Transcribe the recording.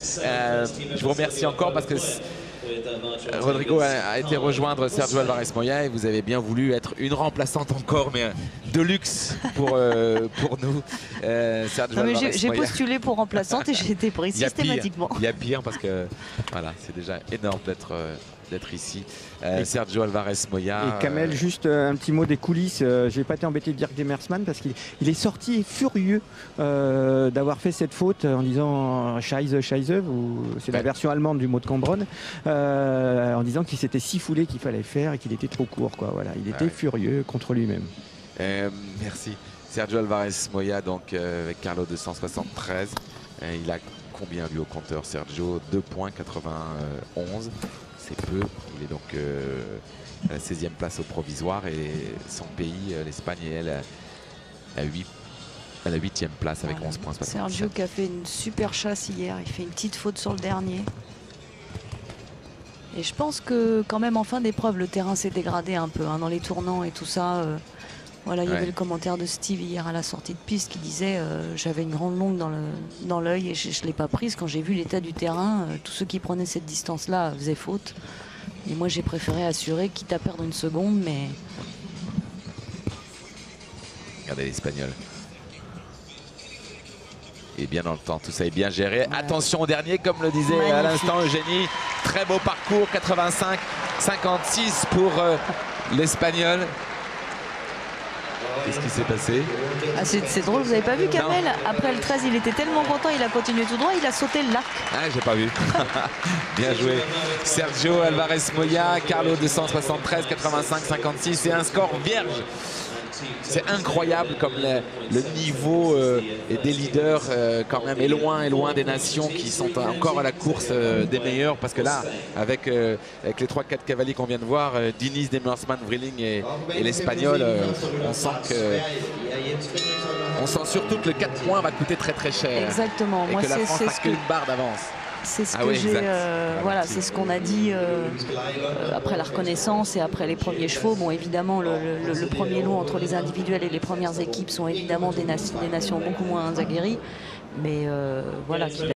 Je vous remercie encore parce que Rodrigo a été rejoindre Sergio Alvarez Moya et vous avez bien voulu être une remplaçante encore, mais de luxe pour nous. Sergio Alvarez Moya. J'ai postulé pour remplaçante et j'ai été prise systématiquement. Il y a pire parce que voilà, c'est déjà énorme d'être ici. Sergio Alvarez Moya. Et Kamel, juste un petit mot des coulisses. J'ai pas été embêté de Dirk Demersman parce qu'il est sorti furieux d'avoir fait cette faute en disant Scheiße, Scheiße, c'est la version allemande du mot de Cambronne, en disant qu'il s'était si foulé qu'il fallait faire et qu'il était trop court, quoi. Voilà, il était furieux contre lui-même. Merci. Sergio Alvarez Moya, donc avec Carlo 273. Il a combien lui au compteur, Sergio? 2 points, 91. C'est peu. Il est donc à la 16e place au provisoire et son pays, l'Espagne, elle à la 8e place avec 11 points. Sergio qui a fait une super chasse hier. Il fait une petite faute sur le dernier. Et je pense que quand même en fin d'épreuve, le terrain s'est dégradé un peu dans les tournants et tout ça. Voilà, il y avait le commentaire de Steve hier à la sortie de piste qui disait j'avais une grande longue dans l'œil et je ne l'ai pas prise. Quand j'ai vu l'état du terrain, tous ceux qui prenaient cette distance-là faisaient faute. Et moi, j'ai préféré assurer, quitte à perdre une seconde, mais... Regardez l'Espagnol. Et bien dans le temps, tout ça est bien géré. Attention au dernier, comme le disait à l'instant Eugénie. Très beau parcours, 85-56 pour l'Espagnol. Qu'est-ce qui s'est passé? C'est drôle, vous n'avez pas vu Kamel? Après le 13, il était tellement content, il a continué tout droit, il a sauté le lac. Ah, j'ai pas vu. Bien joué. Sergio Alvarez Moya, Carlo 273, 85-56 et un score vierge. C'est incroyable comme le niveau des leaders quand même est loin des nations qui sont encore à la course des meilleurs, parce que là avec les 3-4 cavaliers qu'on vient de voir, Diniz, Demersman, Vrilling et l'Espagnol, on sent surtout que le 4 points va coûter très cher. Exactement. Et moi que la France n'a qu'une barre d'avance. C'est ce que j'ai, voilà, c'est ce qu'on a dit après la reconnaissance et après les premiers chevaux. Bon, évidemment, le premier lot entre les individuels et les premières équipes sont évidemment des nations beaucoup moins aguerries, mais voilà.